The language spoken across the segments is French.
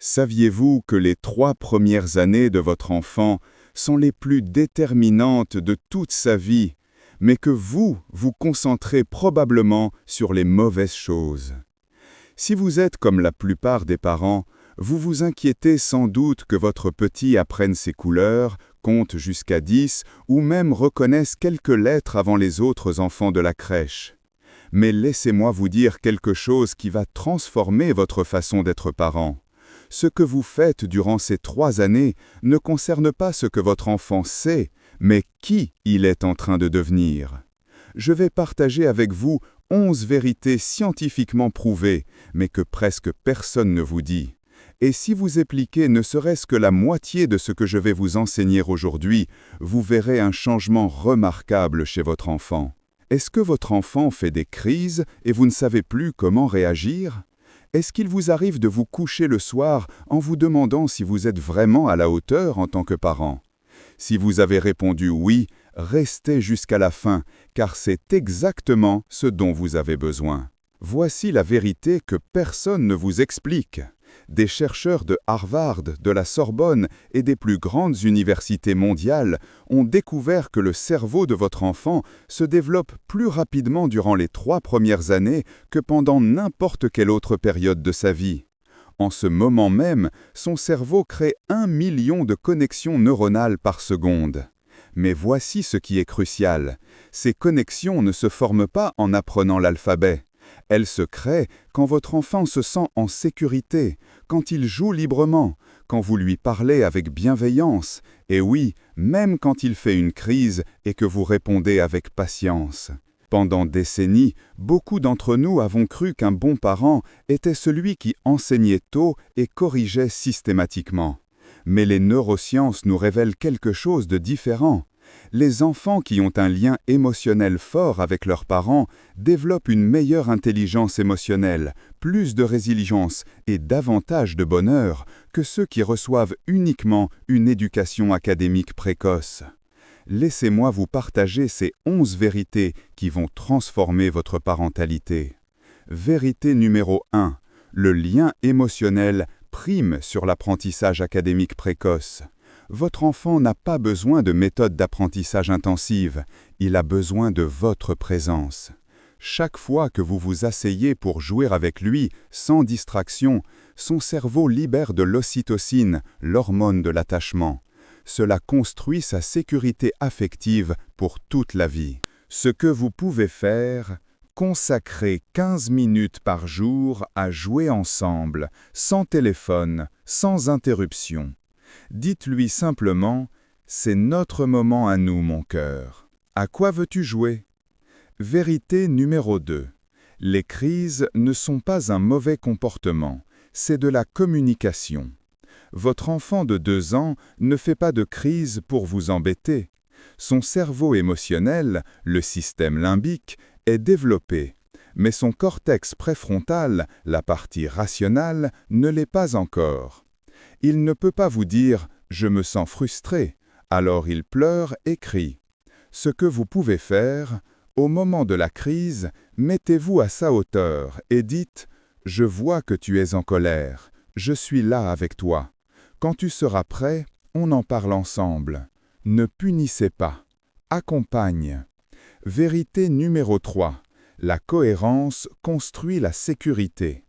Saviez-vous que les 3 premières années de votre enfant sont les plus déterminantes de toute sa vie, mais que vous vous concentrez probablement sur les mauvaises choses? Si vous êtes comme la plupart des parents, vous vous inquiétez sans doute que votre petit apprenne ses couleurs, compte jusqu'à 10 ou même reconnaisse quelques lettres avant les autres enfants de la crèche. Mais laissez-moi vous dire quelque chose qui va transformer votre façon d'être parent. Ce que vous faites durant ces 3 années ne concerne pas ce que votre enfant sait, mais qui il est en train de devenir. Je vais partager avec vous 11 vérités scientifiquement prouvées, mais que presque personne ne vous dit. Et si vous appliquez ne serait-ce que la moitié de ce que je vais vous enseigner aujourd'hui, vous verrez un changement remarquable chez votre enfant. Est-ce que votre enfant fait des crises et vous ne savez plus comment réagir? Est-ce qu'il vous arrive de vous coucher le soir en vous demandant si vous êtes vraiment à la hauteur en tant que parent? Si vous avez répondu oui, restez jusqu'à la fin, car c'est exactement ce dont vous avez besoin. Voici la vérité que personne ne vous explique. Des chercheurs de Harvard, de la Sorbonne et des plus grandes universités mondiales ont découvert que le cerveau de votre enfant se développe plus rapidement durant les 3 premières années que pendant n'importe quelle autre période de sa vie. En ce moment même, son cerveau crée 1 million de connexions neuronales par seconde. Mais voici ce qui est crucial. Ces connexions ne se forment pas en apprenant l'alphabet. Elles se créent quand votre enfant se sent en sécurité, quand il joue librement, quand vous lui parlez avec bienveillance, et oui, même quand il fait une crise et que vous répondez avec patience. Pendant des décennies, beaucoup d'entre nous avons cru qu'un bon parent était celui qui enseignait tôt et corrigeait systématiquement. Mais les neurosciences nous révèlent quelque chose de différent. Les enfants qui ont un lien émotionnel fort avec leurs parents développent une meilleure intelligence émotionnelle, plus de résilience et davantage de bonheur que ceux qui reçoivent uniquement une éducation académique précoce. Laissez-moi vous partager ces 11 vérités qui vont transformer votre parentalité. Vérité numéro 1. Le lien émotionnel prime sur l'apprentissage académique précoce. Votre enfant n'a pas besoin de méthodes d'apprentissage intensives, il a besoin de votre présence. Chaque fois que vous vous asseyez pour jouer avec lui, sans distraction, son cerveau libère de l'ocytocine, l'hormone de l'attachement. Cela construit sa sécurité affective pour toute la vie. Ce que vous pouvez faire, consacrez 15 minutes par jour à jouer ensemble, sans téléphone, sans interruption. Dites-lui simplement « C'est notre moment à nous, mon cœur. À quoi veux-tu jouer ?» Vérité numéro 2. Les crises ne sont pas un mauvais comportement, c'est de la communication. Votre enfant de 2 ans ne fait pas de crise pour vous embêter. Son cerveau émotionnel, le système limbique, est développé, mais son cortex préfrontal, la partie rationnelle, ne l'est pas encore. Il ne peut pas vous dire « je me sens frustré », alors il pleure et crie. Ce que vous pouvez faire, au moment de la crise, mettez-vous à sa hauteur et dites « je vois que tu es en colère, je suis là avec toi. Quand tu seras prêt, on en parle ensemble. Ne punissez pas, accompagne. » Vérité numéro 3. La cohérence construit la sécurité.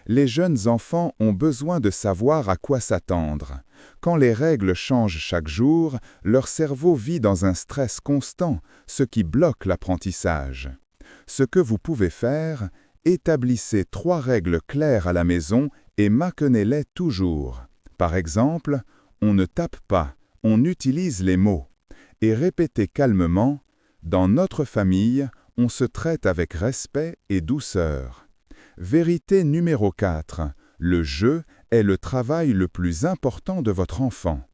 Les jeunes enfants ont besoin de savoir à quoi s'attendre. Quand les règles changent chaque jour, leur cerveau vit dans un stress constant, ce qui bloque l'apprentissage. Ce que vous pouvez faire, établissez 3 règles claires à la maison et maintenez-les toujours. Par exemple, on ne tape pas, on utilise les mots. Et répétez calmement, dans notre famille, on se traite avec respect et douceur. Vérité numéro 4. Le jeu est le travail le plus important de votre enfant.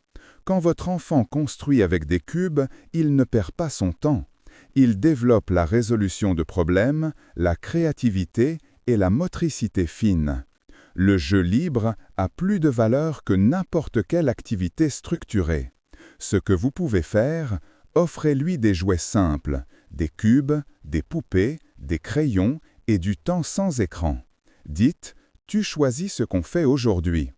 Quand votre enfant construit avec des cubes, il ne perd pas son temps. Il développe la résolution de problèmes, la créativité et la motricité fine. Le jeu libre a plus de valeur que n'importe quelle activité structurée. Ce que vous pouvez faire, offrez-lui des jouets simples, des cubes, des poupées, des crayons et du temps sans écran. Dites « tu choisis ce qu'on fait aujourd'hui ».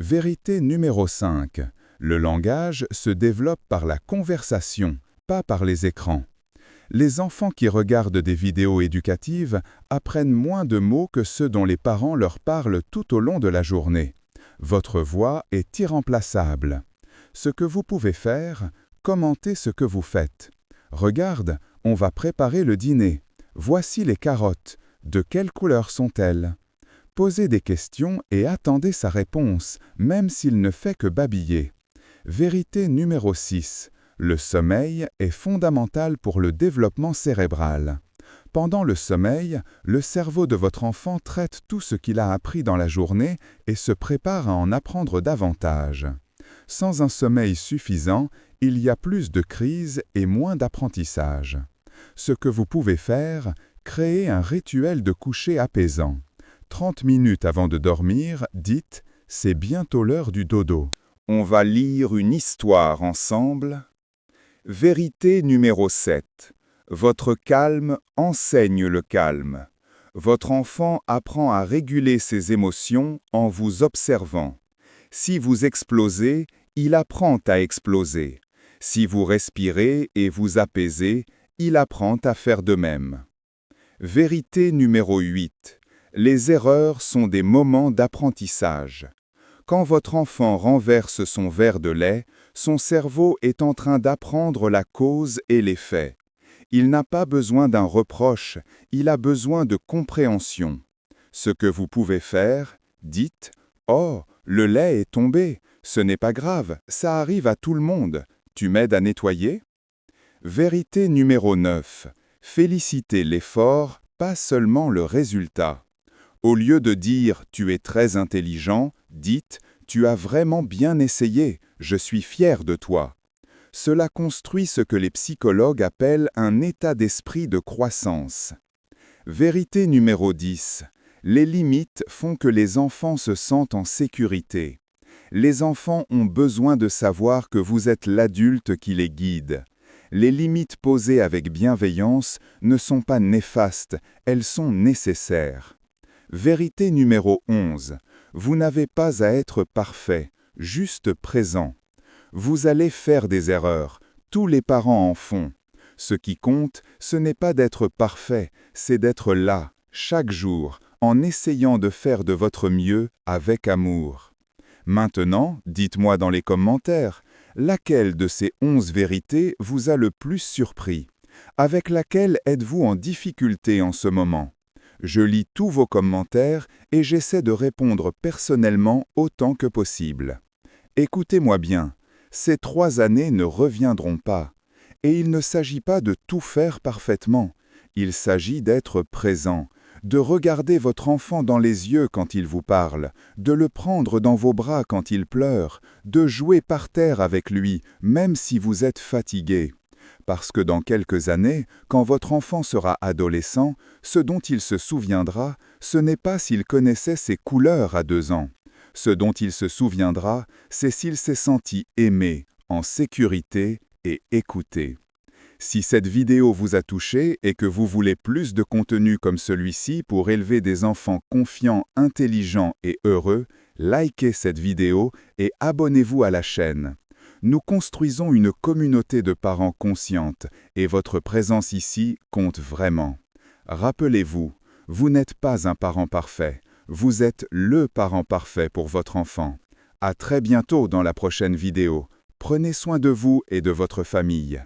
Vérité numéro 5. Le langage se développe par la conversation, pas par les écrans. Les enfants qui regardent des vidéos éducatives apprennent moins de mots que ceux dont les parents leur parlent tout au long de la journée. Votre voix est irremplaçable. Ce que vous pouvez faire, commentez ce que vous faites. Regarde, on va préparer le dîner. Voici les carottes. De quelle couleur sont-elles? Posez des questions et attendez sa réponse, même s'il ne fait que babiller. Vérité numéro 6. Le sommeil est fondamental pour le développement cérébral. Pendant le sommeil, le cerveau de votre enfant traite tout ce qu'il a appris dans la journée et se prépare à en apprendre davantage. Sans un sommeil suffisant, il y a plus de crises et moins d'apprentissage. Ce que vous pouvez faire, créer un rituel de coucher apaisant. 30 minutes avant de dormir, dites « c'est bientôt l'heure du dodo ». On va lire une histoire ensemble. Vérité numéro 7. Votre calme enseigne le calme. Votre enfant apprend à réguler ses émotions en vous observant. Si vous explosez, il apprend à exploser. Si vous respirez et vous apaisez, il apprend à faire de même. Vérité numéro 8. Les erreurs sont des moments d'apprentissage. Quand votre enfant renverse son verre de lait, son cerveau est en train d'apprendre la cause et l'effet. Il n'a pas besoin d'un reproche, il a besoin de compréhension. Ce que vous pouvez faire, dites « Oh, le lait est tombé, ce n'est pas grave, ça arrive à tout le monde. Tu m'aides à nettoyer ?» Vérité numéro 9. Félicitez l'effort, pas seulement le résultat. Au lieu de dire « tu es très intelligent », dites « tu as vraiment bien essayé, je suis fier de toi ». Cela construit ce que les psychologues appellent un état d'esprit de croissance. Vérité numéro 10. Les limites font que les enfants se sentent en sécurité. Les enfants ont besoin de savoir que vous êtes l'adulte qui les guide. Les limites posées avec bienveillance ne sont pas néfastes, elles sont nécessaires. Vérité numéro 11. Vous n'avez pas à être parfait, juste présent. Vous allez faire des erreurs, tous les parents en font. Ce qui compte, ce n'est pas d'être parfait, c'est d'être là, chaque jour, en essayant de faire de votre mieux avec amour. Maintenant, dites-moi dans les commentaires, laquelle de ces 11 vérités vous a le plus surpris? Avec laquelle êtes-vous en difficulté en ce moment? Je lis tous vos commentaires et j'essaie de répondre personnellement autant que possible. Écoutez-moi bien, ces 3 années ne reviendront pas. Et il ne s'agit pas de tout faire parfaitement. Il s'agit d'être présent, de regarder votre enfant dans les yeux quand il vous parle, de le prendre dans vos bras quand il pleure, de jouer par terre avec lui, même si vous êtes fatigué. Parce que dans quelques années, quand votre enfant sera adolescent, ce dont il se souviendra, ce n'est pas s'il connaissait ses couleurs à 2 ans. Ce dont il se souviendra, c'est s'il s'est senti aimé, en sécurité et écouté. Si cette vidéo vous a touché et que vous voulez plus de contenu comme celui-ci pour élever des enfants confiants, intelligents et heureux, likez cette vidéo et abonnez-vous à la chaîne. Nous construisons une communauté de parents conscientes et votre présence ici compte vraiment. Rappelez-vous, vous n'êtes pas un parent parfait, vous êtes le parent parfait pour votre enfant. À très bientôt dans la prochaine vidéo. Prenez soin de vous et de votre famille.